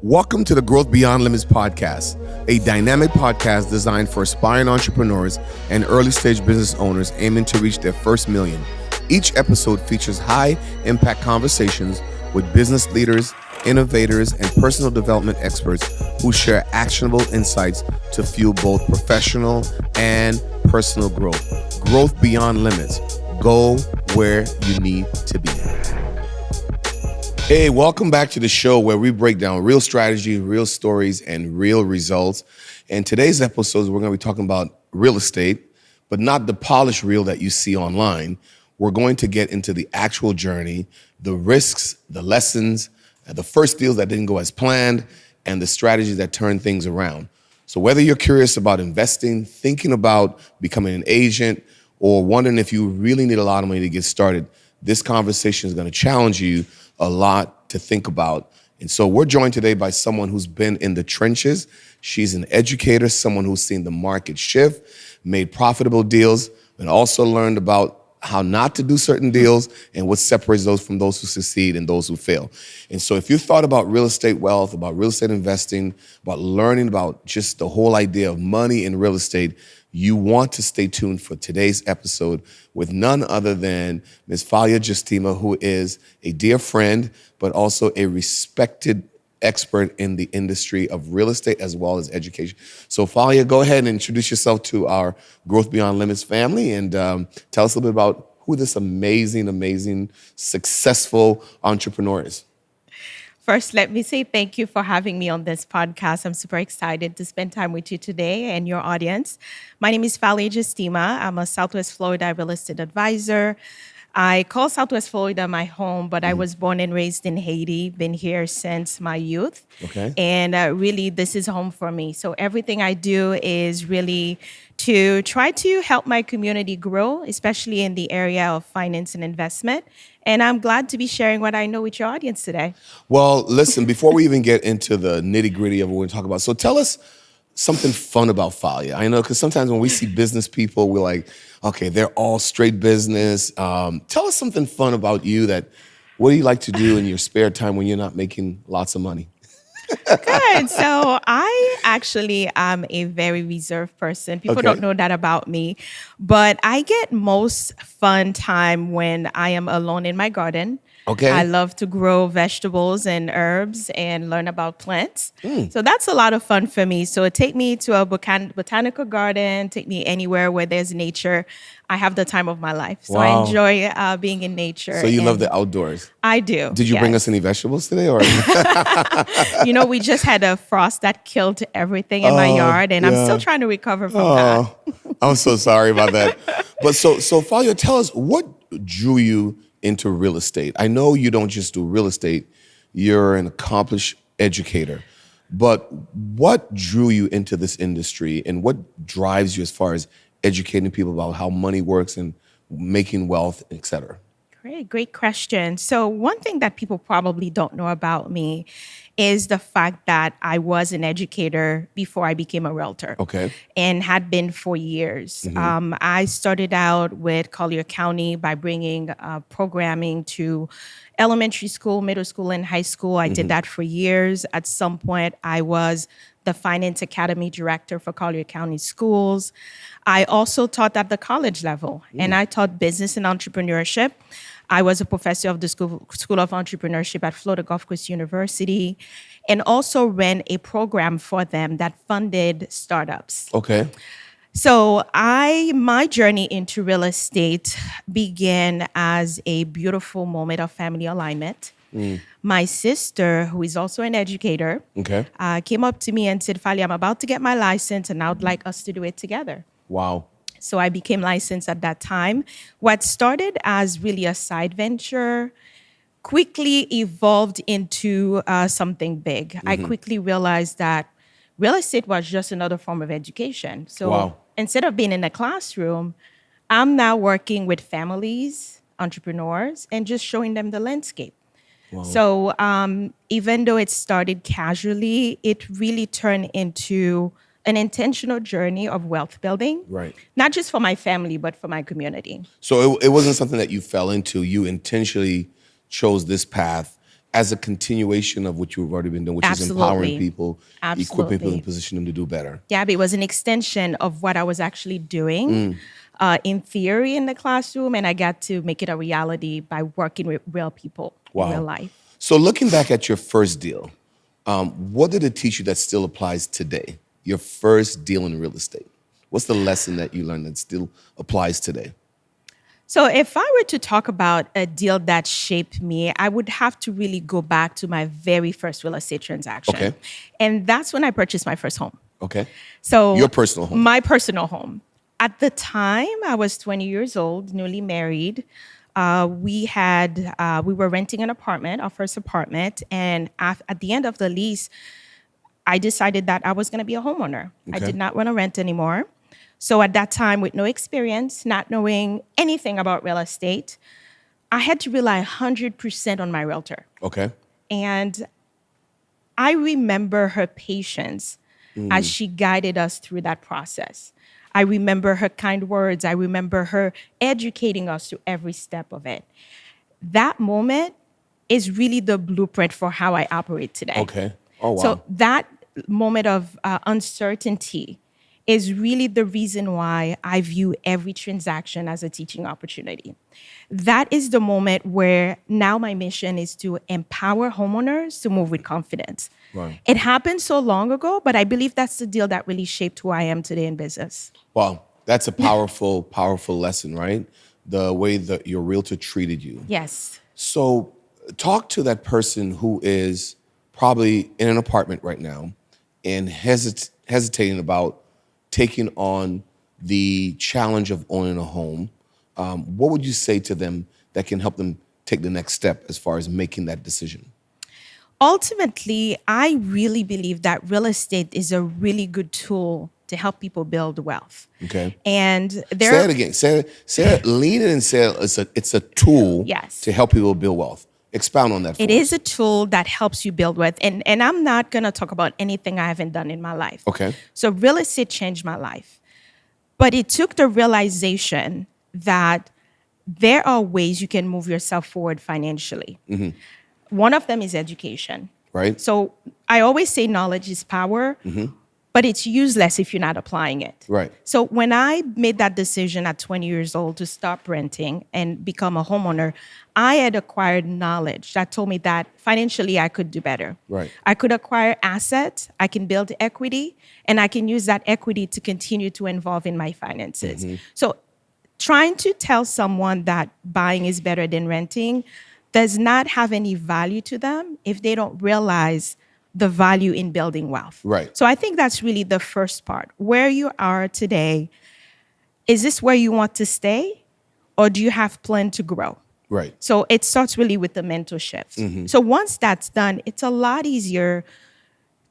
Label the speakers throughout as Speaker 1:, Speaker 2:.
Speaker 1: Welcome to the Growth Beyond Limits podcast, a dynamic podcast designed for aspiring entrepreneurs and early stage business owners aiming to reach their first million. Each episode features high impact conversations with business leaders, innovators, and personal development experts who share actionable insights to fuel both professional and personal growth. Growth beyond limits. Go where you need to be. Hey, welcome back to the show where we break down real strategy, real stories, and real results. And today's episode, we're going to be talking about real estate, but not the polished reel that you see online. We're going to get into the actual journey, the risks, the lessons, the first deals that didn't go as planned, and the strategies that turn things around. So whether you're curious about investing, thinking about becoming an agent, or wondering if you really need a lot of money to get started, this conversation is going to challenge you a lot to think about. And so we're joined today by someone who's been in the trenches. She's an educator, someone who's seen the market shift, made profitable deals, and also learned about how not to do certain deals and what separates those from those who succeed and those who fail. And so if you thought about real estate wealth, about real estate investing, about learning about just the whole idea of money in real estate, you want to stay tuned for today's episode with none other than Ms. Falia Justima, who is a dear friend, but also a respected expert in the industry of real estate as well as education. So Falia, go ahead and introduce yourself to our Growth Beyond Limits family and tell us a little bit about who this amazing, successful entrepreneur is.
Speaker 2: First, let me say thank you for having me on this podcast. I'm super excited to spend time with you today and your audience. My name is Falia Justima. I'm a Southwest Florida real estate advisor. I call Southwest Florida my home, but I was born and raised in Haiti, been here since my youth.
Speaker 1: Okay.
Speaker 2: And really, this is home for me. So everything I do is really to try to help my community grow, especially in the area of finance and investment. And I'm glad to be sharing what I know with your audience today.
Speaker 1: Well, listen, before we even get into the nitty gritty of what we're talking about, so tell us something fun about Falia. I know, because sometimes when we see business people, we're like, okay, they're all straight business. Tell us something fun about you what do you like to do in your spare time when you're not making lots of money?
Speaker 2: Good. So I actually am a very reserved person. People don't know that about me, but I get most fun time when I am alone in my garden.
Speaker 1: Okay.
Speaker 2: I love to grow vegetables and herbs and learn about plants. So that's a lot of fun for me. So take me to a botanical garden, take me anywhere where there's nature. I have the time of my life. So I enjoy being in nature.
Speaker 1: So you love the outdoors.
Speaker 2: I do.
Speaker 1: Did you bring us any vegetables today? Or
Speaker 2: we just had a frost that killed everything in my yard, and I'm still trying to recover from that.
Speaker 1: I'm so sorry about that. But so Falia, tell us, what drew you into real estate? I know you don't just do real estate, you're an accomplished educator. But what drew you into this industry, and what drives you as far as educating people about how money works and making wealth, et cetera?
Speaker 2: Great question. So one thing that people probably don't know about me is the fact that I was an educator before I became a realtor.
Speaker 1: Okay.
Speaker 2: And had been for years. I started out with Collier County by bringing programming to elementary school, middle school, and high school. I did that for years. At some point, I was the Finance Academy Director for Collier County Schools. I also taught at the college level, and I taught business and entrepreneurship. I was a professor of the School of Entrepreneurship at Florida Gulf Coast University, and also ran a program for them that funded startups.
Speaker 1: Okay.
Speaker 2: So my journey into real estate began as a beautiful moment of family alignment. My sister, who is also an educator, came up to me and said, "Falia, I'm about to get my license, and I would like us to do it together."
Speaker 1: Wow.
Speaker 2: So I became licensed at that time. What started as really a side venture quickly evolved into something big. I quickly realized that real estate was just another form of education. So instead of being in a classroom, I'm now working with families, entrepreneurs, and just showing them the landscape. Wow. So even though it started casually, it really turned into an intentional journey of wealth building.
Speaker 1: Right.
Speaker 2: Not just for my family, but for my community.
Speaker 1: So it wasn't something that you fell into. You intentionally chose this path as a continuation of what you've already been doing, which is empowering
Speaker 2: Absolutely.
Speaker 1: people, equipping people, and
Speaker 2: Absolutely.
Speaker 1: positioning them to do better.
Speaker 2: Yeah, but it was an extension of what I was actually doing in theory in the classroom, and I got to make it a reality by working with real people in real
Speaker 1: Wow.
Speaker 2: life.
Speaker 1: So looking back at your first deal, what did it teach you that still applies today? Your first deal in real estate. What's the lesson that you learned that still applies today?
Speaker 2: So, if I were to talk about a deal that shaped me, I would have to really go back to my very first real estate transaction.
Speaker 1: Okay.
Speaker 2: And that's when I purchased my first home.
Speaker 1: Okay.
Speaker 2: So,
Speaker 1: Your personal home.
Speaker 2: my personal home. At the time, I was 20 years old, newly married. We were renting an apartment, our first apartment, and at the end of the lease, I decided that I was going to be a homeowner. I
Speaker 1: Okay.
Speaker 2: did not want to rent anymore. So at that time, with no experience, not knowing anything about real estate, I had to rely 100% on my realtor.
Speaker 1: Okay.
Speaker 2: And I remember her patience as she guided us through that process. I remember her kind words. I remember her educating us through every step of it. That moment is really the blueprint for how I operate today.
Speaker 1: Okay. Oh, wow.
Speaker 2: So that moment of uncertainty is really the reason why I view every transaction as a teaching opportunity. That is the moment where now my mission is to empower homeowners to move with confidence.
Speaker 1: Right.
Speaker 2: It happened so long ago, but I believe that's the deal that really shaped who I am today in business.
Speaker 1: Wow. That's a powerful, powerful lesson, right? The way that your realtor treated you.
Speaker 2: Yes.
Speaker 1: So talk to that person who is probably in an apartment right now and hesitating about taking on the challenge of owning a home. What would you say to them that can help them take the next step as far as making that decision?
Speaker 2: Ultimately, I really believe that real estate is a really good tool to help people build wealth.
Speaker 1: Okay.
Speaker 2: And
Speaker 1: Say
Speaker 2: there
Speaker 1: it again. Say it. Lean in and say it's a tool
Speaker 2: Yes.
Speaker 1: to help people build wealth. Expound on that for
Speaker 2: It
Speaker 1: us.
Speaker 2: is a tool that helps you build wealth. And I'm not going to talk about anything I haven't done in my life.
Speaker 1: Okay.
Speaker 2: So real estate changed my life. But it took the realization that there are ways you can move yourself forward financially. One of them is education.
Speaker 1: Right.
Speaker 2: So I always say knowledge is power, but it's useless if you're not applying it.
Speaker 1: Right.
Speaker 2: So when I made that decision at 20 years old to stop renting and become a homeowner, I had acquired knowledge that told me that financially I could do better.
Speaker 1: Right.
Speaker 2: I could acquire assets, I can build equity, and I can use that equity to continue to involve in my finances. So trying to tell someone that buying is better than renting does not have any value to them if they don't realize the value in building wealth.
Speaker 1: Right.
Speaker 2: So I think that's really the first part. Where you are today, is this where you want to stay, or do you have plan to grow?
Speaker 1: Right.
Speaker 2: So it starts really with the mental shift. So once that's done, it's a lot easier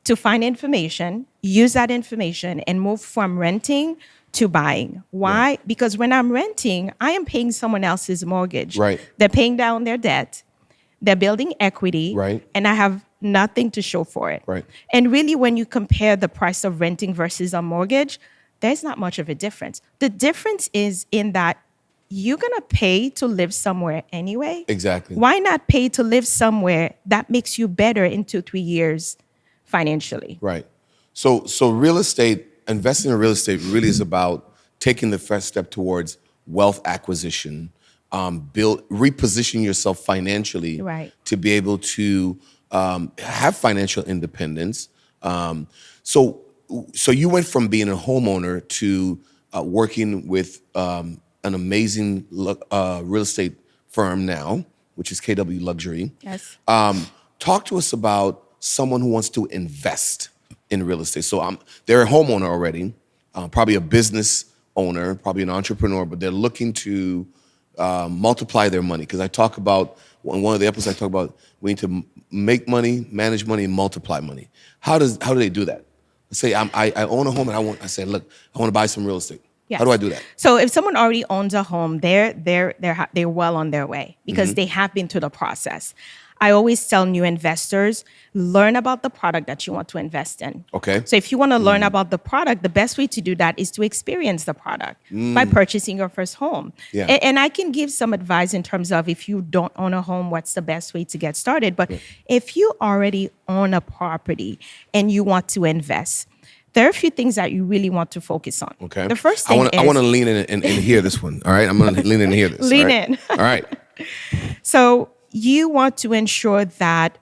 Speaker 2: to find information, use that information, and move from renting to buying. Why? Because when I'm renting, I am paying someone else's mortgage.
Speaker 1: Right.
Speaker 2: They're paying down their debt. They're building equity.
Speaker 1: Right.
Speaker 2: And I have nothing to show for it.
Speaker 1: Right.
Speaker 2: And really, when you compare the price of renting versus a mortgage, there's not much of a difference. The difference is in that you're going to pay to live somewhere anyway.
Speaker 1: Exactly.
Speaker 2: Why not pay to live somewhere that makes you better in 2-3 years financially?
Speaker 1: Right. So real estate, investing in real estate really is about taking the first step towards wealth acquisition, reposition yourself financially
Speaker 2: Right.
Speaker 1: to be able to have financial independence. So you went from being a homeowner to working with an amazing real estate firm now, which is KW Luxury.
Speaker 2: Yes.
Speaker 1: Talk to us about someone who wants to invest in real estate. So they're a homeowner already, probably a business owner, probably an entrepreneur, but they're looking to multiply their money. Because I talk about, in one of the episodes, I talk about we need to make money, manage money, and multiply money. How do they do that? Let's say I own a home and I say, look, I want to buy some real estate.
Speaker 2: Yes.
Speaker 1: How do I do that?
Speaker 2: So if someone already owns a home, they're well on their way because they have been through the process. I always tell new investors, learn about the product that you want to invest in.
Speaker 1: Okay.
Speaker 2: So if you want to learn about the product, the best way to do that is to experience the product by purchasing your first home.
Speaker 1: Yeah.
Speaker 2: And I can give some advice in terms of if you don't own a home, what's the best way to get started. But if you already own a property and you want to invest, there are a few things that you really want to focus on.
Speaker 1: Okay.
Speaker 2: The first thing
Speaker 1: I want to lean in and hear this one. All right. I'm going to lean in and hear this.
Speaker 2: lean
Speaker 1: all right?
Speaker 2: in.
Speaker 1: All right.
Speaker 2: So you want to ensure that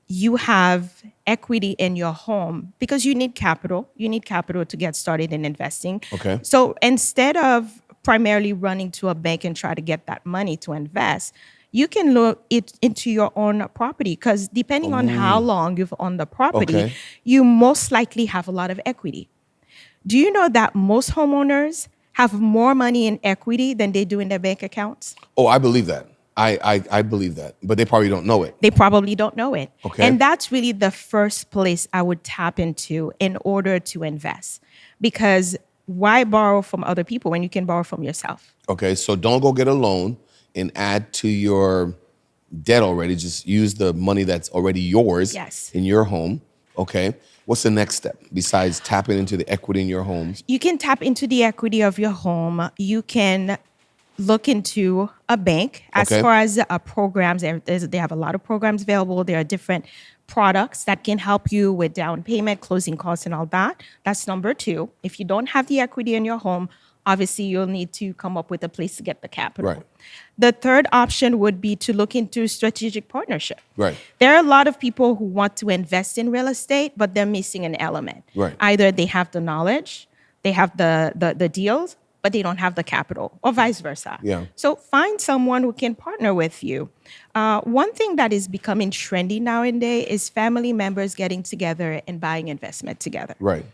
Speaker 2: you have equity in your home because you need capital. You need capital to get started in investing.
Speaker 1: Okay.
Speaker 2: So instead of primarily running to a bank and try to get that money to invest, you can look into your own property because depending on how long you've owned the property,
Speaker 1: Okay.
Speaker 2: you most likely have a lot of equity. Do you know that most homeowners have more money in equity than they do in their bank accounts?
Speaker 1: Oh, I believe that. I believe that, but they probably don't know it.
Speaker 2: They probably don't know it.
Speaker 1: Okay.
Speaker 2: And that's really the first place I would tap into in order to invest. Because why borrow from other people when you can borrow from yourself?
Speaker 1: Okay. So don't go get a loan and add to your debt already. Just use the money that's already yours
Speaker 2: Yes.
Speaker 1: in your home. Okay. What's the next step besides tapping into the equity in your homes?
Speaker 2: You can tap into the equity of your home. You can look into a bank. As
Speaker 1: Okay.
Speaker 2: far as programs, they have a lot of programs available. There are different products that can help you with down payment, closing costs, and all that. That's number two. If you don't have the equity in your home, obviously you'll need to come up with a place to get the capital.
Speaker 1: Right.
Speaker 2: The third option would be to look into strategic partnership.
Speaker 1: Right.
Speaker 2: There are a lot of people who want to invest in real estate, but they're missing an element.
Speaker 1: Right.
Speaker 2: Either they have the knowledge, they have the deals, but they don't have the capital, or vice versa.
Speaker 1: Yeah.
Speaker 2: So find someone who can partner with you. One thing that is becoming trendy nowadays is family members getting together and buying investment together.
Speaker 1: Right.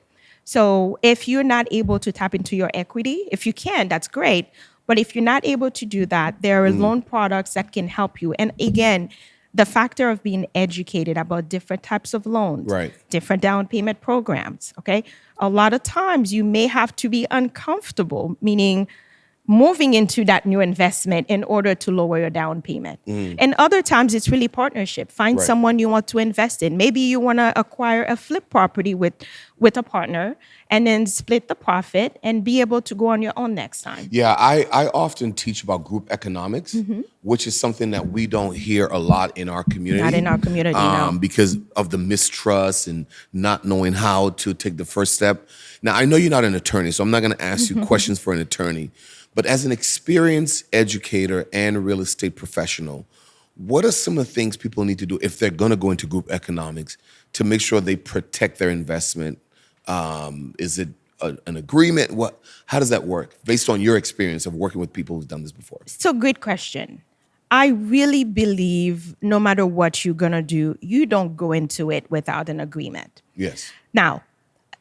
Speaker 2: So if you're not able to tap into your equity, if you can, that's great. But if you're not able to do that, there are loan products that can help you. And again, the factor of being educated about different types of loans,
Speaker 1: Right.
Speaker 2: different down payment programs, okay? A lot of times you may have to be uncomfortable, meaning moving into that new investment in order to lower your down payment. And other times it's really partnership. Find
Speaker 1: Right.
Speaker 2: someone you want to invest in. Maybe you want to acquire a flip property with a partner and then split the profit and be able to go on your own next time.
Speaker 1: Yeah, I often teach about group economics, which is something that we don't hear a lot in our community.
Speaker 2: Not in our community, no.
Speaker 1: Because of the mistrust and not knowing how to take the first step. Now, I know you're not an attorney, so I'm not going to ask you questions for an attorney. But as an experienced educator and real estate professional, what are some of the things people need to do if they're going to go into group economics to make sure they protect their investment? Is it an agreement? How does that work based on your experience of working with people who've done this before?
Speaker 2: So great question. I really believe no matter what you're going to do, you don't go into it without an agreement.
Speaker 1: Yes.
Speaker 2: Now,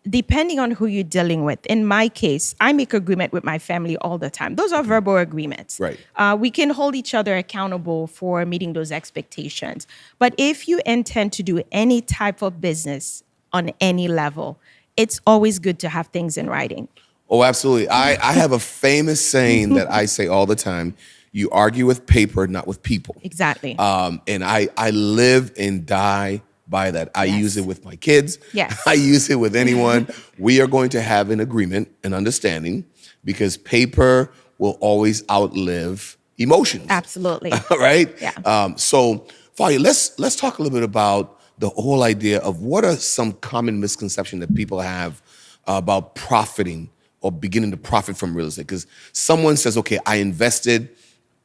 Speaker 2: depending on who you're dealing with, in my case, I make agreement with my family all the time. Those are verbal agreements.
Speaker 1: Right.
Speaker 2: We can hold each other accountable for meeting those expectations. But if you intend to do any type of business on any level, it's always good to have things in writing.
Speaker 1: Oh, absolutely. I have a famous saying that I say all the time. You argue with paper, not with people.
Speaker 2: Exactly.
Speaker 1: And I live and die by that. I
Speaker 2: Yes.
Speaker 1: use it with my kids.
Speaker 2: Yes.
Speaker 1: I use it with anyone. We are going to have an agreement, an understanding, because paper will always outlive emotions.
Speaker 2: Absolutely.
Speaker 1: Right?
Speaker 2: Yeah.
Speaker 1: So, Falia, let's talk a little bit about the whole idea of what are some common misconceptions that people have about profiting or beginning to profit from real estate. Because someone says, okay, I invested,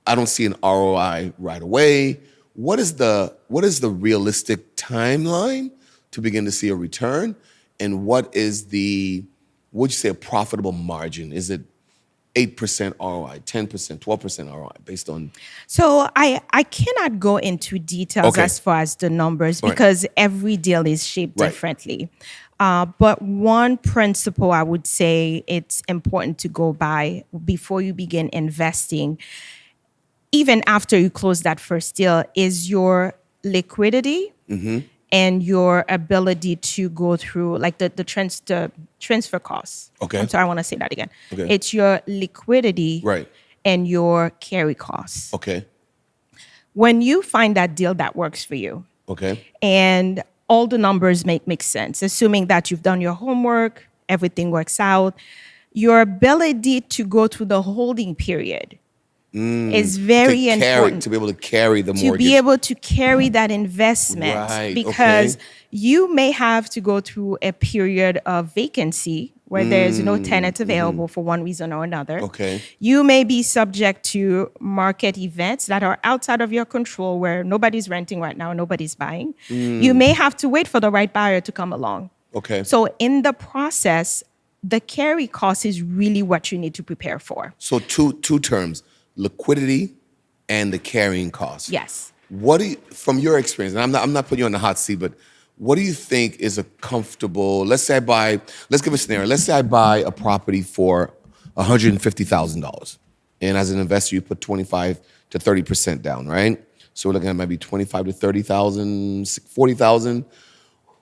Speaker 1: I don't see an ROI right away. What is the realistic timeline to begin to see a return? And what is would you say a profitable margin? Is it 8% ROI, 10%, 12% ROI based on?
Speaker 2: So I cannot go into details
Speaker 1: Okay.
Speaker 2: as far as the numbers
Speaker 1: Right.
Speaker 2: because every deal is shaped
Speaker 1: Right.
Speaker 2: differently. But one principle I would say it's important to go by before you begin investing, even after you close that first deal, is your liquidity and your ability to go through like the transfer costs.
Speaker 1: Okay.
Speaker 2: I'm sorry, I want to say that again.
Speaker 1: Okay.
Speaker 2: It's your liquidity
Speaker 1: Right.
Speaker 2: and your carry costs.
Speaker 1: Okay.
Speaker 2: When you find that deal that works for you,
Speaker 1: Okay.
Speaker 2: and all the numbers make sense, assuming that you've done your homework, everything works out, your ability to go through the holding period is very important
Speaker 1: To be able to carry the
Speaker 2: to be
Speaker 1: mortgage.
Speaker 2: able to carry that investment,
Speaker 1: Right.
Speaker 2: because
Speaker 1: Okay.
Speaker 2: you may have to go through a period of vacancy where there's no tenant available for one reason or another.
Speaker 1: Okay.
Speaker 2: You may be subject to market events that are outside of your control, where nobody's renting right now, nobody's buying. You may have to wait for the right buyer to come along.
Speaker 1: Okay.
Speaker 2: So in the process, the carry cost is really what you need to prepare for.
Speaker 1: So two terms: liquidity and the carrying cost.
Speaker 2: Yes.
Speaker 1: What do you, from your experience, and I'm not putting you on the hot seat, but what do you think is a comfortable? Let's give a scenario. Let's say I buy a property for $150,000, and as an investor, you put 25 to 30% down, right? So we're looking at maybe 25 to 30,000, 40,000.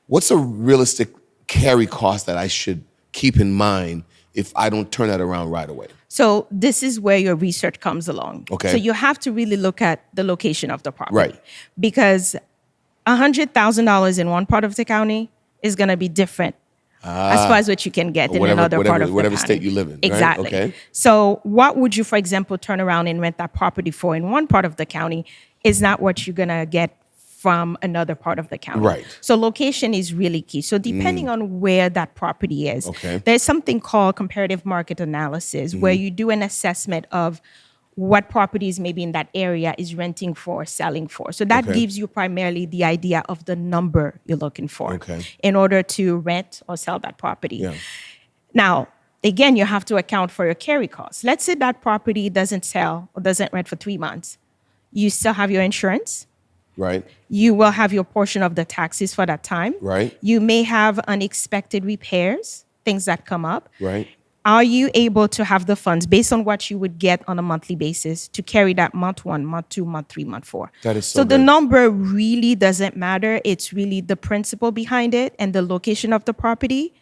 Speaker 1: What's a realistic carry cost that I should keep in mind if I don't turn that around right away?
Speaker 2: So this is where your research comes along.
Speaker 1: Okay.
Speaker 2: So you have to really look at the location of the property.
Speaker 1: Right.
Speaker 2: Because $100,000 in one part of the county is going to be different as far as what you can get in another part of the
Speaker 1: whatever
Speaker 2: county.
Speaker 1: state you live in. Right?
Speaker 2: Exactly.
Speaker 1: Okay.
Speaker 2: So what would you, for example, turn around and rent that property for in one part of the county is not what you're going to get from another part of the county.
Speaker 1: Right.
Speaker 2: So location is really key. So depending on where that property is,
Speaker 1: Okay.
Speaker 2: there's something called comparative market analysis, where you do an assessment of what properties maybe in that area is renting for, selling for. So that
Speaker 1: Okay.
Speaker 2: gives you primarily the idea of the number you're looking for
Speaker 1: Okay.
Speaker 2: in order to rent or sell that property.
Speaker 1: Yeah.
Speaker 2: Now, again, you have to account for your carry costs. Let's say that property doesn't sell or doesn't rent for 3 months. You still have your insurance.
Speaker 1: Right.
Speaker 2: You will have your portion of the taxes for that time.
Speaker 1: Right.
Speaker 2: You may have unexpected repairs, things that come up.
Speaker 1: Right.
Speaker 2: Are you able to have the funds based on what you would get on a monthly basis to carry that month 1, month 2, month 3, month 4?
Speaker 1: That is so
Speaker 2: the
Speaker 1: good.
Speaker 2: number really doesn't matter. It's really the principle behind it and the location of the property,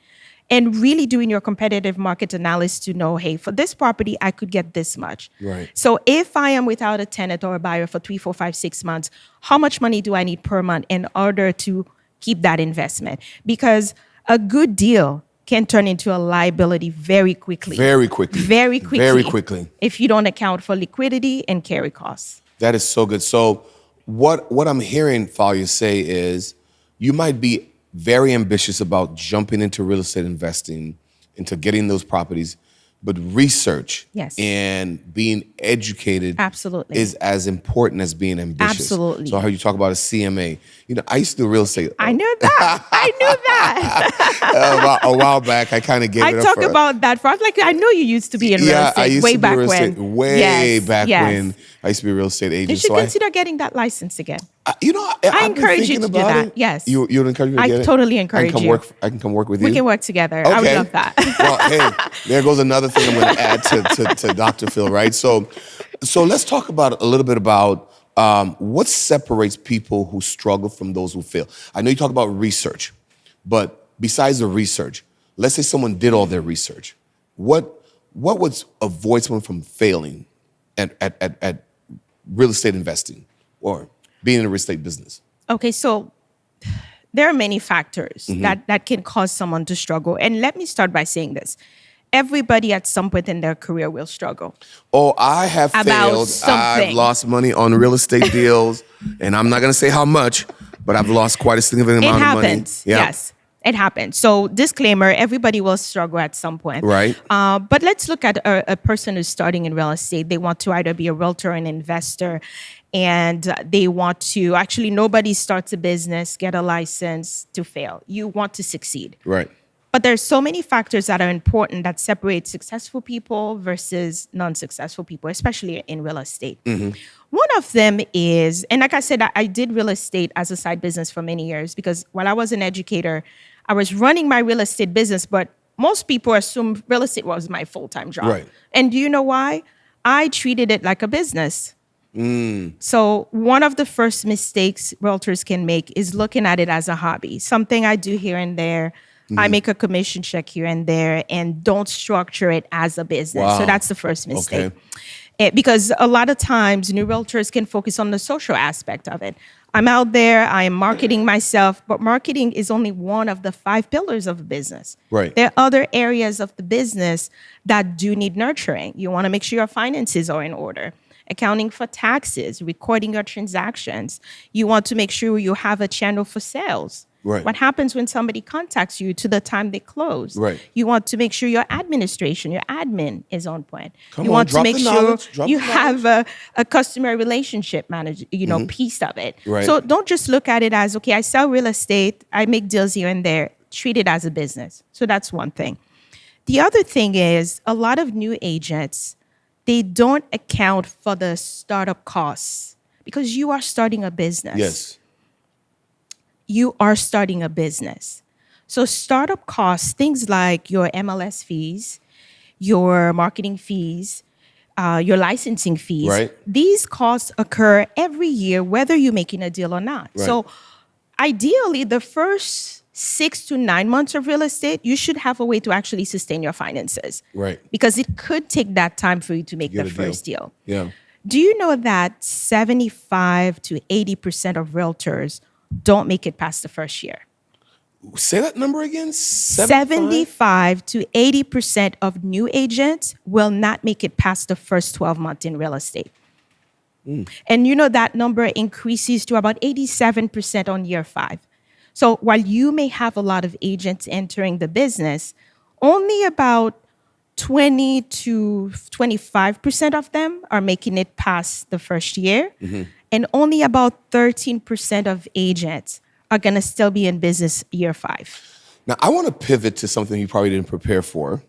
Speaker 2: and really doing your competitive market analysis to know, hey, for this property, I could get this much.
Speaker 1: Right.
Speaker 2: So if I am without a tenant or a buyer for 3, 4, 5, 6 months, how much money do I need per month in order to keep that investment? Because a good deal can turn into a liability very quickly.
Speaker 1: Very quickly.
Speaker 2: Very quickly.
Speaker 1: Very quickly.
Speaker 2: If you don't account for liquidity and carry costs.
Speaker 1: That is so good. So what I'm hearing Falia say is you might be very ambitious about jumping into real estate investing, into getting those properties, but research
Speaker 2: Yes.
Speaker 1: and being educated
Speaker 2: Absolutely.
Speaker 1: is as important as being ambitious.
Speaker 2: Absolutely.
Speaker 1: So I heard you talk about a CMA. You know, I used to do real estate.
Speaker 2: I knew that. I knew that.
Speaker 1: A while back, I kind of gave
Speaker 2: I
Speaker 1: it up.
Speaker 2: talk about that for, I was like, I know you used to be in real
Speaker 1: I
Speaker 2: estate
Speaker 1: used
Speaker 2: way
Speaker 1: to be
Speaker 2: back
Speaker 1: real estate,
Speaker 2: when.
Speaker 1: way
Speaker 2: Yes,
Speaker 1: back
Speaker 2: yes.
Speaker 1: when I used to be a real estate agent.
Speaker 2: You should
Speaker 1: So
Speaker 2: consider getting that license again.
Speaker 1: I
Speaker 2: I encourage you to do that. Yes.
Speaker 1: You would encourage me to
Speaker 2: I
Speaker 1: get it?
Speaker 2: totally encourage you.
Speaker 1: I can come work with you.
Speaker 2: We can work together. I would love that.
Speaker 1: Well, hey, there goes another thing I'm going to add to Dr. Phil, right? So let's talk about a little bit about what separates people who struggle from those who fail. I know you talk about research, but besides the research, let's say someone did all their research. What would avoid someone from failing at real estate investing or being in the real estate business?
Speaker 2: Okay, so there are many factors that can cause someone to struggle. And let me start by saying this. Everybody at some point in their career will struggle.
Speaker 1: Oh, I have
Speaker 2: About
Speaker 1: failed.
Speaker 2: something.
Speaker 1: I've lost money on real estate deals, and I'm not going to say how much, but I've lost quite a significant
Speaker 2: It
Speaker 1: amount of money.
Speaker 2: happens. Yes, it happens. So disclaimer, everybody will struggle at some point.
Speaker 1: Right.
Speaker 2: But let's look at a person who's starting in real estate. They want to either be a realtor or an investor, and they want to, actually nobody starts a business, get a license to fail. You want to succeed.
Speaker 1: Right.
Speaker 2: But there's so many factors that are important that separate successful people versus non-successful people, especially in real estate. One of them is, and like I said, I did real estate as a side business for many years, because while I was an educator, I was running my real estate business, but most people assume real estate was my full-time job.
Speaker 1: Right.
Speaker 2: And do you know why? I treated it like a business. So one of the first mistakes realtors can make is looking at it as a hobby, something I do here and there. I make a commission check here and there, and don't structure it as a business.
Speaker 1: Wow.
Speaker 2: So that's the first mistake.
Speaker 1: Okay.
Speaker 2: Because a lot of times new realtors can focus on the social aspect of it. I'm out there, I am marketing myself, but marketing is only one of the 5 pillars of a business.
Speaker 1: Right.
Speaker 2: There are other areas of the business that do need nurturing. You want to make sure your finances are in order, accounting for taxes, recording your transactions. You want to make sure you have a channel for sales.
Speaker 1: Right.
Speaker 2: What happens when somebody contacts you to the time they close?
Speaker 1: Right.
Speaker 2: You want to make sure your administration, your admin is on point.
Speaker 1: Come
Speaker 2: you
Speaker 1: on,
Speaker 2: want to
Speaker 1: drop
Speaker 2: make
Speaker 1: the
Speaker 2: sure
Speaker 1: knowledge, drop
Speaker 2: you
Speaker 1: the
Speaker 2: have a customer relationship manager, piece of it.
Speaker 1: Right.
Speaker 2: So don't just look at it as, okay, I sell real estate, I make deals here and there. Treat it as a business. So that's one thing. The other thing is a lot of new agents, they don't account for the startup costs because you are starting a business.
Speaker 1: Yes.
Speaker 2: You are starting a business. So startup costs, things like your MLS fees, your marketing fees, your licensing fees,
Speaker 1: Right.
Speaker 2: these costs occur every year, whether you're making a deal or not.
Speaker 1: Right.
Speaker 2: So ideally, the first 6 to 9 months of real estate, you should have a way to actually sustain your finances.
Speaker 1: Right.
Speaker 2: Because it could take that time for you to make
Speaker 1: Get
Speaker 2: the
Speaker 1: a deal.
Speaker 2: first deal.
Speaker 1: Yeah.
Speaker 2: Do you know that 75 to 80% of realtors don't make it past the first year?
Speaker 1: Say that number again.
Speaker 2: 75 to 80% of new agents will not make it past the first 12 months in real estate. And you know that number increases to about 87% on year 5. So while you may have a lot of agents entering the business, only about 20 to 25% of them are making it past the first year. And only about 13% of agents are going to still be in business year 5.
Speaker 1: Now, I want to pivot to something you probably didn't prepare for.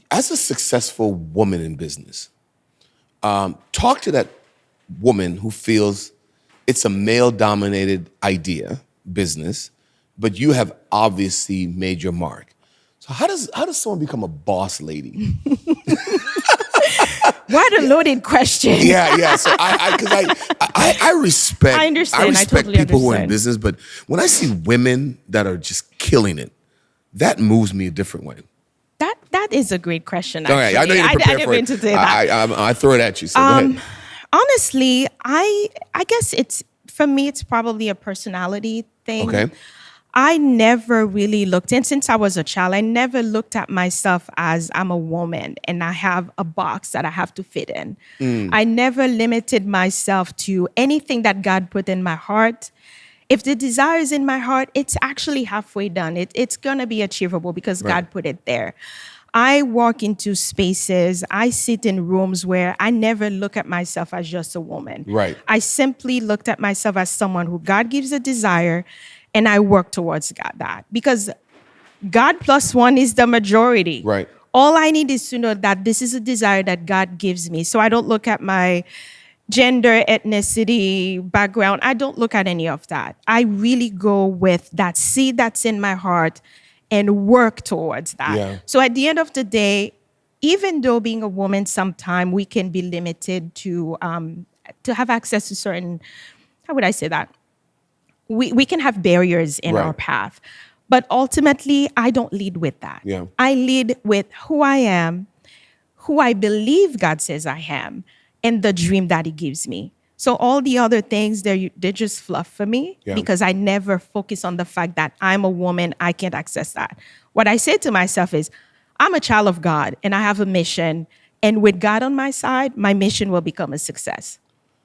Speaker 1: As a successful woman in business, talk to that woman who feels it's a male-dominated idea, business, but you have obviously made your mark. So how does someone become a boss lady?
Speaker 2: What a loaded question.
Speaker 1: Yeah. So I respect.
Speaker 2: I understand.
Speaker 1: I
Speaker 2: I
Speaker 1: respect
Speaker 2: totally
Speaker 1: people who are in
Speaker 2: understand.
Speaker 1: business, but when I see women that are just killing it, that moves me a different way.
Speaker 2: That is a great question,
Speaker 1: All
Speaker 2: actually.
Speaker 1: right, I know you didn't prepare
Speaker 2: I
Speaker 1: for
Speaker 2: didn't
Speaker 1: it.
Speaker 2: mean to say that.
Speaker 1: I throw it at you. So go ahead.
Speaker 2: Honestly, I guess for me, it's probably a personality thing.
Speaker 1: Okay.
Speaker 2: I never really looked, and since I was a child, I never looked at myself as I'm a woman and I have a box that I have to fit in. I never limited myself to anything that God put in my heart. If the desire is in my heart, it's actually halfway done. It's going to be achievable because
Speaker 1: Right.
Speaker 2: God put it there. I walk into spaces, I sit in rooms where I never look at myself as just a woman.
Speaker 1: Right.
Speaker 2: I simply looked at myself as someone who God gives a desire, and I work towards that. Because God plus one is the majority.
Speaker 1: Right.
Speaker 2: All I need is to know that this is a desire that God gives me. So I don't look at my gender, ethnicity, background. I don't look at any of that. I really go with that seed that's in my heart and work towards that.
Speaker 1: Yeah.
Speaker 2: So at the end of the day, even though being a woman, sometimes we can be limited to have access to certain, how would I say that? We can have barriers in
Speaker 1: Right.
Speaker 2: our path. But ultimately, I don't lead with that.
Speaker 1: Yeah.
Speaker 2: I lead with who I am, who I believe God says I am, and the dream that He gives me. So all the other things, they're just fluff for me
Speaker 1: Yeah.
Speaker 2: because I never focus on the fact that I'm a woman, I can't access that. What I say to myself is, I'm a child of God and I have a mission. And with God on my side, my mission will become a success.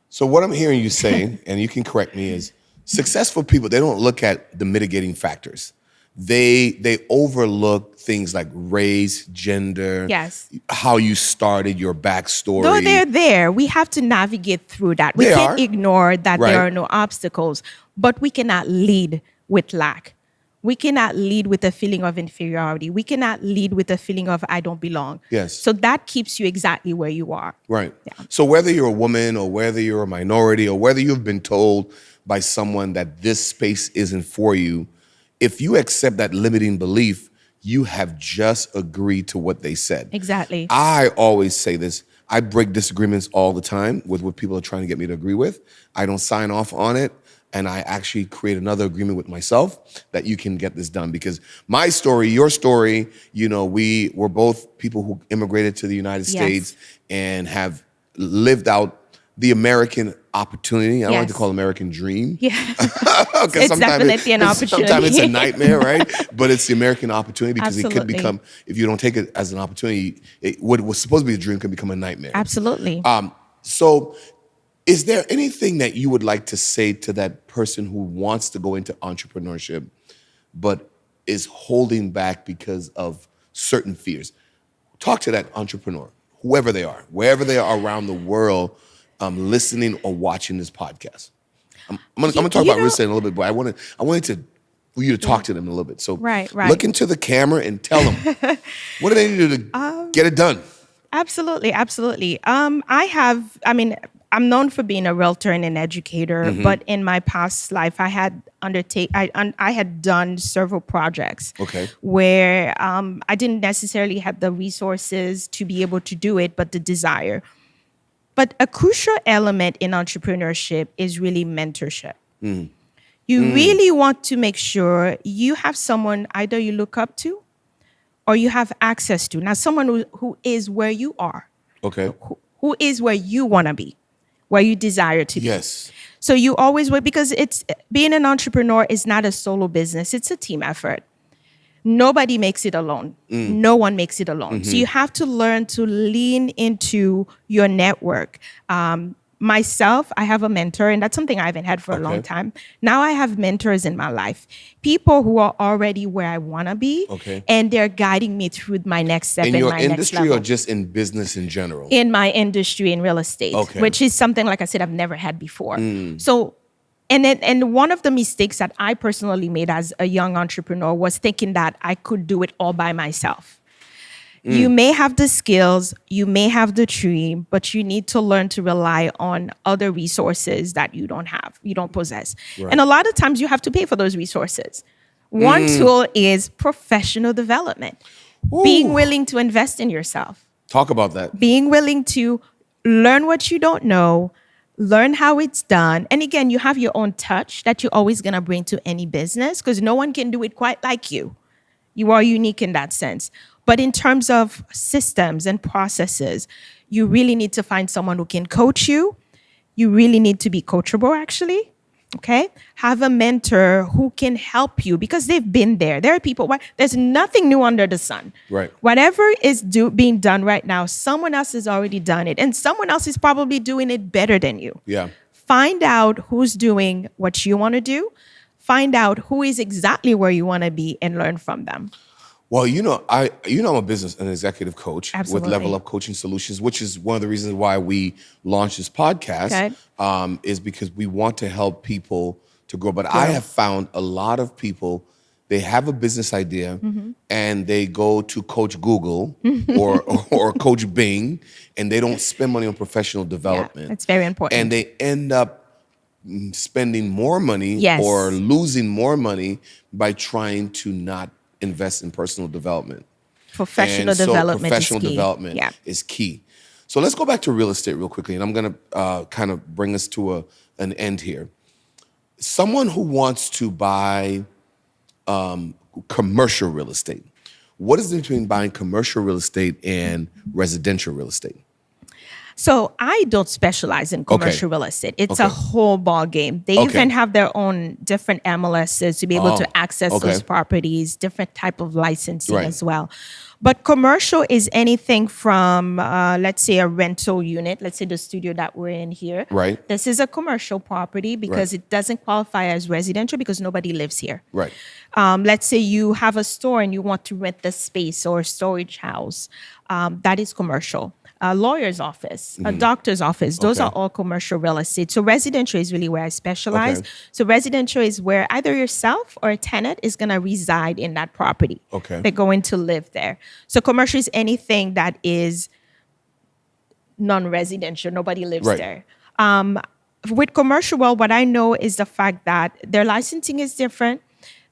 Speaker 1: So what I'm hearing you say, and you can correct me, is successful people, they don't look at the mitigating factors. They overlook things like race, gender,
Speaker 2: Yes.
Speaker 1: how you started, your backstory.
Speaker 2: Though they're there, we have to navigate through that. We
Speaker 1: They
Speaker 2: can't
Speaker 1: are.
Speaker 2: ignore that
Speaker 1: Right.
Speaker 2: there are no obstacles, but we cannot lead with lack. We cannot lead with a feeling of inferiority. We cannot lead with a feeling of I don't belong.
Speaker 1: Yes.
Speaker 2: So that keeps you exactly where you are.
Speaker 1: Right.
Speaker 2: Yeah.
Speaker 1: So whether you're a woman or whether you're a minority or whether you've been told by someone that this space isn't for you, if you accept that limiting belief, you have just agreed to what they said.
Speaker 2: Exactly.
Speaker 1: I always say this. I break disagreements all the time with what people are trying to get me to agree with. I don't sign off on it. and I actually create another agreement with myself that you can get this done. Because my story, your story, we were both people who immigrated to the United States and have lived out the American opportunity. I don't like to call it American dream.
Speaker 2: Yeah.
Speaker 1: It's
Speaker 2: definitely an opportunity.
Speaker 1: Sometimes it's a nightmare, right? But it's the American opportunity because
Speaker 2: Absolutely.
Speaker 1: it could become, if you don't take it as an opportunity, what was supposed to be a dream can become a nightmare.
Speaker 2: Absolutely.
Speaker 1: So is there anything that you would like to say to that person who wants to go into entrepreneurship but is holding back because of certain fears? Talk to that entrepreneur, whoever they are, wherever they are around the world, listening or watching this podcast. I'm gonna talk about real estate in a little bit, but I wanted for you to talk to them a little bit. So
Speaker 2: right.
Speaker 1: look into the camera and tell them what do they need to do to get it done.
Speaker 2: Absolutely. I'm known for being a realtor and an educator, but in my past life, I had done several projects where I didn't necessarily have the resources to be able to do it, but the desire. But a crucial element in entrepreneurship is really mentorship. You really want to make sure you have someone either you look up to or you have access to. Now, someone who is where you are.
Speaker 1: Okay.
Speaker 2: Who is where you want to be, where you desire to be.
Speaker 1: Yes.
Speaker 2: So you always would, because being an entrepreneur is not a solo business. It's a team effort. Nobody makes it alone. No one makes it alone. So you have to learn to lean into your network. Myself, I have a mentor, and that's something I haven't had for a long time. Now I have mentors in my life, people who are already where I want to be, and they're guiding me through my next step in my next level.
Speaker 1: In your industry or just in business in general?
Speaker 2: In my industry, in real estate, which is something, like I said, I've never had before. So, and one of the mistakes that I personally made as a young entrepreneur was thinking that I could do it all by myself. You may have the skills, you may have the dream, but you need to learn to rely on other resources that you don't have, you don't possess. Right. And a lot of times you have to pay for those resources. One tool is professional development. Being willing to invest in yourself.
Speaker 1: Talk about that.
Speaker 2: Being willing to learn what you don't know, learn how it's done. And again, you have your own touch that you're always going to bring to any business because no one can do it quite like you. You are unique in that sense. But in terms of systems and processes, you really need to find someone who can coach you. You really need to be coachable, actually. Okay? Have a mentor who can help you because they've been there. There are people, there's nothing new under the sun.
Speaker 1: Right.
Speaker 2: Whatever is being done right now, someone else has already done it. And someone else is probably doing it better than you.
Speaker 1: Yeah.
Speaker 2: Find out who's doing what you want to do. Find out who is exactly where you want to be and learn from them.
Speaker 1: Well, I'm an executive coach with Level Up Coaching Solutions, which is one of the reasons why we launched this podcast, is because we want to help people to grow. But I have found a lot of people, they have a business idea and they go to Coach Google or Coach Bing, and they don't spend money on professional development.
Speaker 2: That's very important.
Speaker 1: And they end up spending more money or losing more money by trying to not invest in personal development.
Speaker 2: Professional development
Speaker 1: is key. So let's go back to real estate real quickly, and I'm going to kind of bring us to an end here. Someone who wants to buy commercial real estate, what is the difference between buying commercial real estate and residential real estate?
Speaker 2: So I don't specialize in commercial real estate. It's a whole ball game. They even have their own different MLSs to be able to access those properties, different type of licensing as well. But commercial is anything from, let's say, a rental unit. Let's say the studio that we're in here.
Speaker 1: Right.
Speaker 2: This is a commercial property because it doesn't qualify as residential because nobody lives here.
Speaker 1: Right.
Speaker 2: Let's say you have a store and you want to rent the space or a storage house. That is commercial. A lawyer's office, a doctor's office. Those are all commercial real estate. So residential is really where I specialize. So residential is where either yourself or a tenant is going to reside in that property. They're going to live there. So commercial is anything that is non-residential. Nobody lives there. With commercial, well, what I know is the fact that their licensing is different.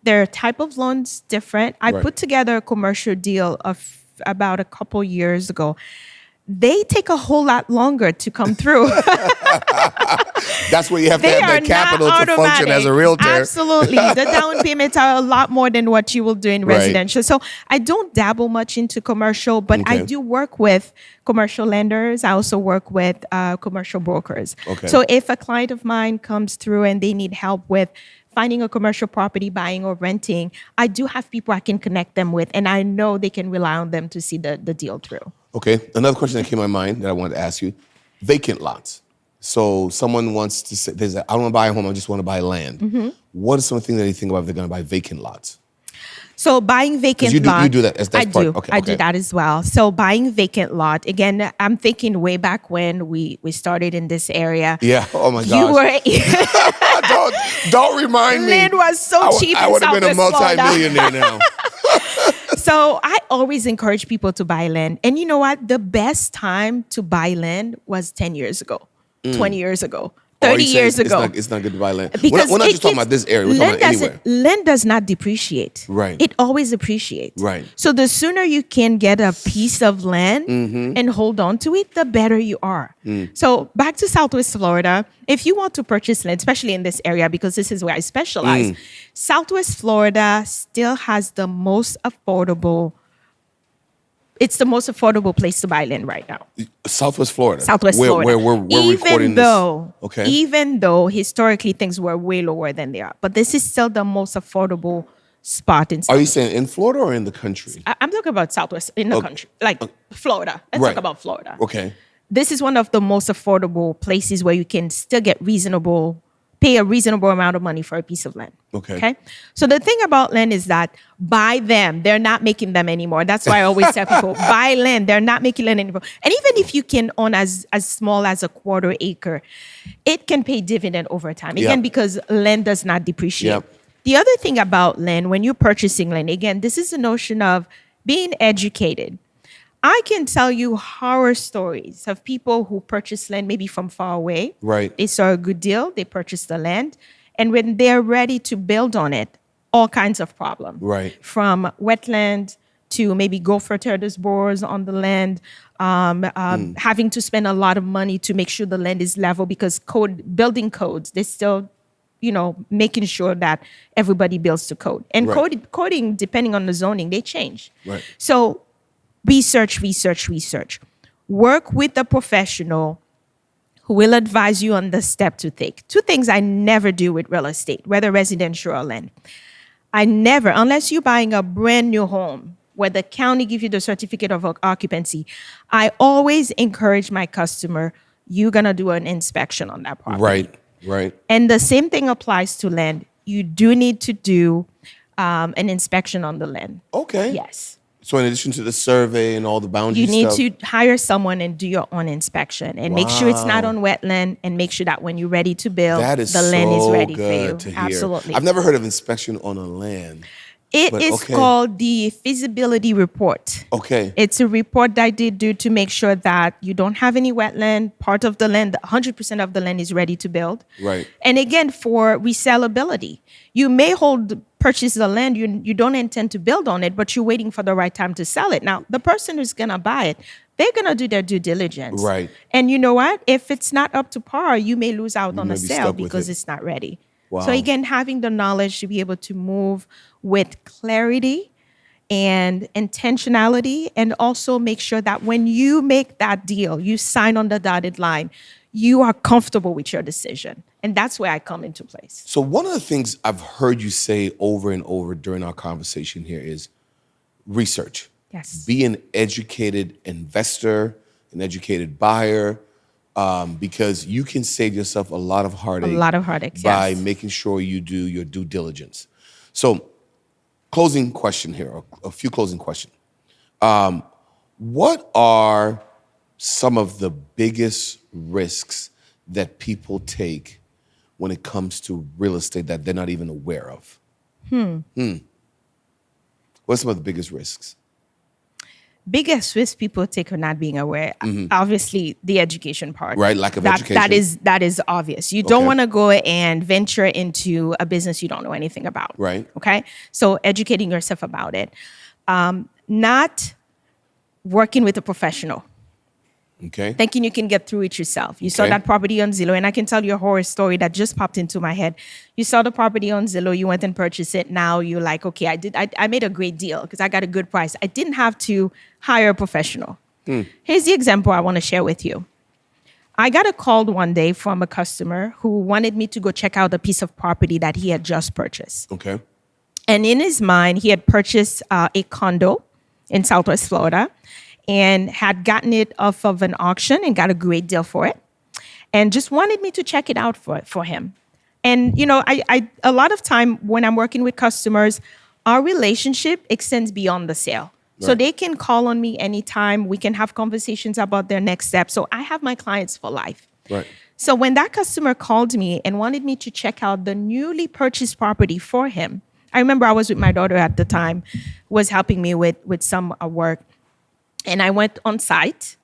Speaker 2: Their type of loans different. I put together a commercial deal of about a couple years ago. they take a whole lot longer to come through.
Speaker 1: That's where you have to
Speaker 2: They
Speaker 1: have
Speaker 2: are
Speaker 1: that capital
Speaker 2: not
Speaker 1: to function as a realtor.
Speaker 2: Absolutely. The down payments are a lot more than what you will do in
Speaker 1: Right.
Speaker 2: residential. So I don't dabble much into commercial, but I
Speaker 1: Okay.
Speaker 2: do work with commercial lenders. I also work with commercial brokers.
Speaker 1: Okay.
Speaker 2: So if a client of mine comes through and they need help with finding a commercial property, buying or renting, I do have people I can connect them with, and I know they can rely on them to see the deal through.
Speaker 1: Okay. Another question that came to my mind that I wanted to ask you: vacant lots. So someone wants to say, I don't want to buy a home. I just want to buy land.
Speaker 2: Mm-hmm.
Speaker 1: What is something that they think about if they're going to buy vacant lots?
Speaker 2: So buying vacant lot,
Speaker 1: you do that. That's
Speaker 2: I
Speaker 1: part.
Speaker 2: do.
Speaker 1: Okay,
Speaker 2: I
Speaker 1: okay.
Speaker 2: do that as well. So buying vacant lot, again, I'm thinking way back when we started in this area.
Speaker 1: Yeah. Oh my
Speaker 2: You
Speaker 1: gosh.
Speaker 2: were
Speaker 1: don't remind me.
Speaker 2: land was so cheap.
Speaker 1: I would have been a
Speaker 2: Southwest Florida.
Speaker 1: multi-millionaire now.
Speaker 2: So I always encourage people to buy land. And you know what? The best time to buy land was 10 years ago, 20 years ago,
Speaker 1: Or
Speaker 2: 30
Speaker 1: you say
Speaker 2: years ago.
Speaker 1: It's not good to buy land.
Speaker 2: Because
Speaker 1: we're not
Speaker 2: it
Speaker 1: just talking
Speaker 2: keeps-
Speaker 1: about this area. We're talking about anywhere.
Speaker 2: Land does not depreciate.
Speaker 1: Right.
Speaker 2: It always appreciates.
Speaker 1: Right.
Speaker 2: So the sooner you can get a piece of land and hold on to it, the better you are. So back to Southwest Florida, if you want to purchase land, especially in this area, because this is where I specialize, Southwest Florida still has the most affordable. It's the most affordable place to buy land right now.
Speaker 1: Southwest Florida.
Speaker 2: Southwest
Speaker 1: where,
Speaker 2: Florida.
Speaker 1: Where we're recording this.
Speaker 2: Even though historically things were way lower than they are, but this is still the most affordable spot in.
Speaker 1: Are you saying in Florida or in the country?
Speaker 2: I'm talking about Southwest in the country, like Florida. Let's
Speaker 1: Right.
Speaker 2: talk about Florida.
Speaker 1: Okay.
Speaker 2: This is one of the most affordable places where you can still pay a reasonable amount of money for a piece of land.
Speaker 1: Okay.
Speaker 2: So the thing about land is that buy them. They're not making them anymore. That's why I always tell people, buy land. They're not making land anymore. And even if you can own as small as a quarter acre, it can pay dividend over time. Again,
Speaker 1: Yep.
Speaker 2: because land does not depreciate.
Speaker 1: Yep.
Speaker 2: The other thing about land, when you're purchasing land, again, this is the notion of being educated. I can tell you horror stories of people who purchase land maybe from far away.
Speaker 1: Right.
Speaker 2: They saw a good deal, they purchased the land, and when they're ready to build on it, all kinds of problems.
Speaker 1: Right.
Speaker 2: From wetland to maybe gopher tortoise borers on the land, having to spend a lot of money to make sure the land is level because building codes, they're still, making sure that everybody builds to code. And
Speaker 1: Right.
Speaker 2: coding, depending on the zoning, they change.
Speaker 1: Right.
Speaker 2: So research. Work with a professional who will advise you on the step to take. Two things I never do with real estate, whether residential or land. I never, unless you're buying a brand new home where the county gives you the certificate of occupancy, I always encourage my customer, you're going to do an inspection on that property.
Speaker 1: Right.
Speaker 2: And the same thing applies to land. You do need to do an inspection on the land.
Speaker 1: Okay.
Speaker 2: Yes.
Speaker 1: So in addition to the survey and all the boundaries
Speaker 2: You need
Speaker 1: stuff,
Speaker 2: to hire someone and do your own inspection and make sure it's not on wetland and make sure that when you're ready to build,
Speaker 1: that is
Speaker 2: the land is
Speaker 1: so
Speaker 2: ready for
Speaker 1: good
Speaker 2: you.
Speaker 1: to hear.
Speaker 2: Absolutely.
Speaker 1: I've never heard of inspection on a land.
Speaker 2: It
Speaker 1: But
Speaker 2: is
Speaker 1: okay.
Speaker 2: called the feasibility report.
Speaker 1: Okay.
Speaker 2: It's a report that they do to make sure that you don't have any wetland. Part of the land, 100% of the land is ready to build.
Speaker 1: Right.
Speaker 2: And again, for resellability, you may purchase the land, you don't intend to build on it, but you're waiting for the right time to sell it. Now, the person who's going to buy it, they're going to do their due diligence.
Speaker 1: Right.
Speaker 2: And you know what? If it's not up to par, you may lose out on
Speaker 1: may
Speaker 2: a
Speaker 1: be
Speaker 2: sale
Speaker 1: stuck with
Speaker 2: because
Speaker 1: it.
Speaker 2: it's not ready.
Speaker 1: Wow.
Speaker 2: So again, having the knowledge to be able to move with clarity and intentionality, and also make sure that when you make that deal, you sign on the dotted line, you are comfortable with your decision. And that's where I come into place.
Speaker 1: So one of the things I've heard you say over and over during our conversation here is research.
Speaker 2: Yes.
Speaker 1: Be an educated investor, an educated buyer, because you can save yourself a lot of heartache.
Speaker 2: A lot of heartaches,
Speaker 1: by
Speaker 2: yes.
Speaker 1: making sure you do your due diligence. So, closing question here, or a few closing questions. What are some of the biggest risks that people take when it comes to real estate that they're not even aware of? What are some of the biggest risks?
Speaker 2: Biggest risk people take of not being aware, obviously the education part.
Speaker 1: Right, lack of education.
Speaker 2: That is obvious. You don't
Speaker 1: Okay.
Speaker 2: want to go and venture into a business you don't know anything about.
Speaker 1: Right.
Speaker 2: Okay. So educating yourself about it. Not working with a professional.
Speaker 1: Okay.
Speaker 2: thinking you can get through it yourself. You saw
Speaker 1: Okay.
Speaker 2: that property on Zillow, and I can tell you a horror story that just popped into my head. You saw the property on Zillow, you went and purchased it. Now you're like, okay, I made a great deal because I got a good price. I didn't have to hire a professional. Here's the example I want to share with you. I got a call one day from a customer who wanted me to go check out a piece of property that he had just purchased.
Speaker 1: Okay.
Speaker 2: And in his mind, he had purchased a condo in Southwest Florida and had gotten it off of an auction and got a great deal for it, and just wanted me to check it out for him. And, you know, I a lot of time when I'm working with customers, our relationship extends beyond the sale. So
Speaker 1: Right.
Speaker 2: they can call on me anytime. We can have conversations about their next steps. So I have my clients for life.
Speaker 1: Right.
Speaker 2: So when that customer called me and wanted me to check out the newly purchased property for him, I remember I was with my daughter at the time, who was helping me with some work. And I went on site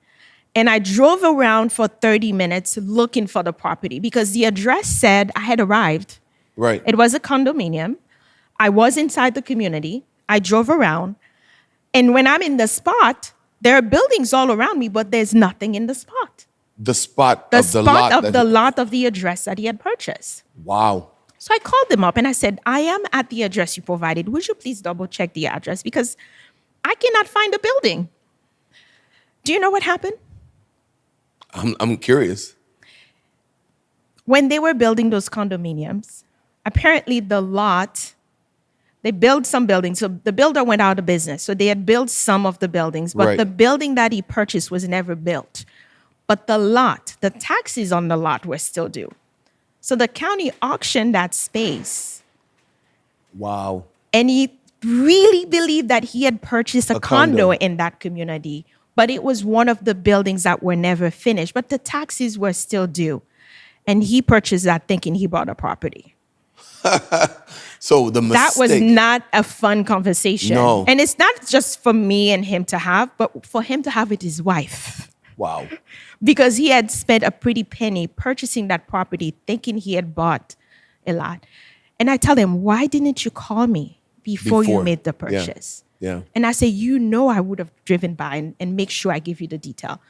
Speaker 2: and I drove around for 30 minutes looking for the property because the address said I had arrived.
Speaker 1: Right.
Speaker 2: It was a condominium. I was inside the community. I drove around. And when I'm in the spot, there are buildings all around me, but there's nothing in the spot.
Speaker 1: The spot
Speaker 2: The
Speaker 1: of the
Speaker 2: spot
Speaker 1: lot.
Speaker 2: of the lot of the address that he had purchased.
Speaker 1: Wow.
Speaker 2: So I called them up and I said, I am at the address you provided. Would you please double check the address? Because I cannot find a building. Do you know what happened?
Speaker 1: I'm curious.
Speaker 2: When they were building those condominiums, apparently the lot, they built some buildings. So the builder went out of business. So they had built some of the buildings, but
Speaker 1: Right.
Speaker 2: the building that he purchased was never built. But the lot, the taxes on the lot were still due. So the county auctioned that space.
Speaker 1: Wow.
Speaker 2: And he really believed that he had purchased a
Speaker 1: condo.
Speaker 2: condo in that community, but it was one of the buildings that were never finished, but the taxes were still due. And he purchased that thinking he bought a property.
Speaker 1: So the mistake.
Speaker 2: That was not a fun conversation.
Speaker 1: No.
Speaker 2: And it's not just for me and him to have, but for him to have with his wife.
Speaker 1: Wow.
Speaker 2: Because he had spent a pretty penny purchasing that property thinking he had bought a lot. And I tell him, why didn't you call me before you made the
Speaker 1: Yeah.
Speaker 2: purchase?
Speaker 1: Yeah.
Speaker 2: And I say, you know, I would have driven by and make sure I give you the detail.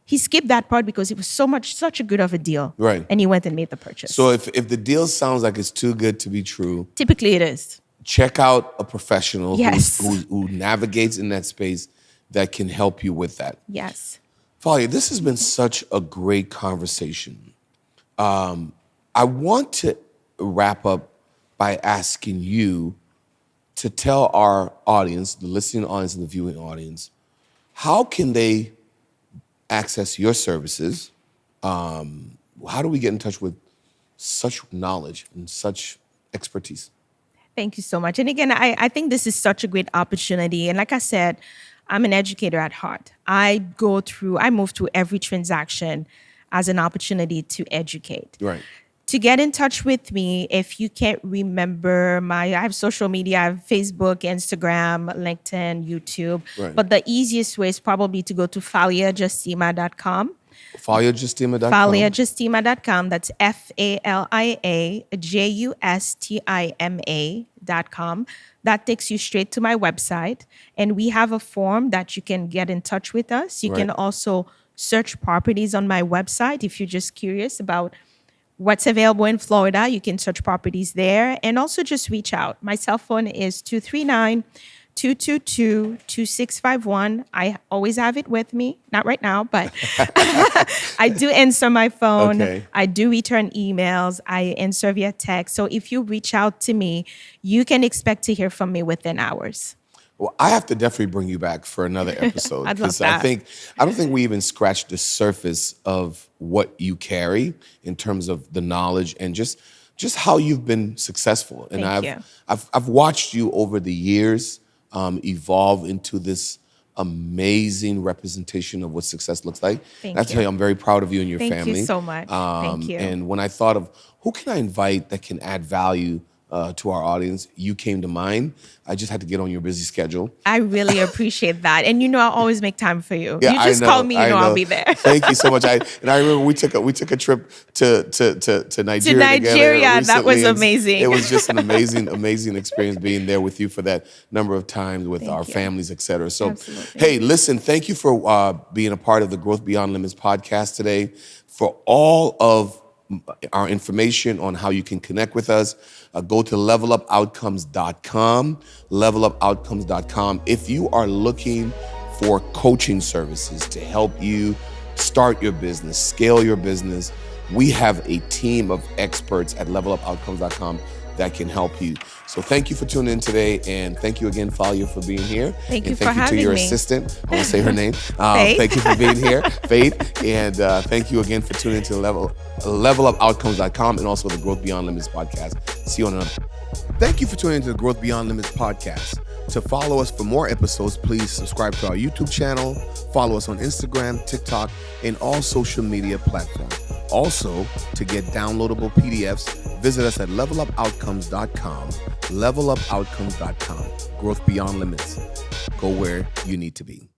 Speaker 2: He skipped that part because it was such a good of a deal.
Speaker 1: Right.
Speaker 2: And he went and made the purchase.
Speaker 1: So if the deal sounds like it's too good to be true,
Speaker 2: Typically it is.
Speaker 1: check out a professional
Speaker 2: Yes.
Speaker 1: who navigates in that space that can help you with that.
Speaker 2: Yes.
Speaker 1: Falia, this has been such a great conversation. I want to wrap up by asking you to tell our audience, the listening audience and the viewing audience, how can they access your services? How do we get in touch with such knowledge and such expertise?
Speaker 2: Thank you so much. And again, I think this is such a great opportunity. And like I said, I'm an educator at heart. I move through every transaction as an opportunity to educate.
Speaker 1: Right.
Speaker 2: To get in touch with me, if you can't remember I have social media, I have Facebook, Instagram, LinkedIn, YouTube.
Speaker 1: Right.
Speaker 2: But the easiest way is probably to go to faliajustima.com.
Speaker 1: FaliaJustima.com.
Speaker 2: FaliaJustima.com. That's FaliaJustima.com. That takes you straight to my website. And we have a form that you can get in touch with us. You can
Speaker 1: Right.
Speaker 2: also search properties on my website if you're just curious about what's available in Florida. You can search properties there and also just reach out. My cell phone is 239-222-2651. I always have it with me. Not right now, but I do answer my phone.
Speaker 1: Okay.
Speaker 2: I do return emails. I answer via text. So if you reach out to me, you can expect to hear from me within hours.
Speaker 1: Well, I have to definitely bring you back for another episode.
Speaker 2: I'd love
Speaker 1: 'cause
Speaker 2: that.
Speaker 1: I don't think we even scratched the surface of what you carry in terms of the knowledge and just how you've been successful. And
Speaker 2: Thank you.
Speaker 1: I've watched you over the years evolve into this amazing representation of what success looks like.
Speaker 2: Thank
Speaker 1: I have to
Speaker 2: you.
Speaker 1: tell you, I'm very proud of you and your
Speaker 2: Thank
Speaker 1: family.
Speaker 2: you so much. Thank you.
Speaker 1: And when I thought of who can I invite that can add value to our audience. You came to mind. I just had to get on your busy schedule.
Speaker 2: I really appreciate that. And I'll always make time for you.
Speaker 1: Yeah,
Speaker 2: You just call me, I'll be there.
Speaker 1: Thank you so much. I remember we took a trip to Nigeria.
Speaker 2: To Nigeria, that was amazing.
Speaker 1: It was just an amazing experience being there with you for that number of times with our families, et cetera. So,
Speaker 2: Absolutely.
Speaker 1: hey, listen, thank you for being a part of the Growth Beyond Limits podcast today. For all of our information on how you can connect with us, go to levelupoutcomes.com, levelupoutcomes.com. If you are looking for coaching services to help you start your business, scale your business, we have a team of experts at levelupoutcomes.com that can help you. So thank you for tuning in today, and thank you again, Falia, for being here.
Speaker 2: Thank you
Speaker 1: and
Speaker 2: for
Speaker 1: thank you
Speaker 2: having
Speaker 1: to your
Speaker 2: me.
Speaker 1: assistant. I want to say her name.
Speaker 2: Faith.
Speaker 1: Thank you for being here, Faith. And thank you again for tuning into levelupoutcomes.com and also the Growth Beyond Limits podcast. See you on another. Thank you for tuning into the Growth Beyond Limits podcast. To follow us for more episodes, please subscribe to our YouTube channel, follow us on Instagram, TikTok, and all social media platforms. Also, to get downloadable PDFs, visit us at levelupoutcomes.com, levelupoutcomes.com. Growth Beyond Limits. Go where you need to be.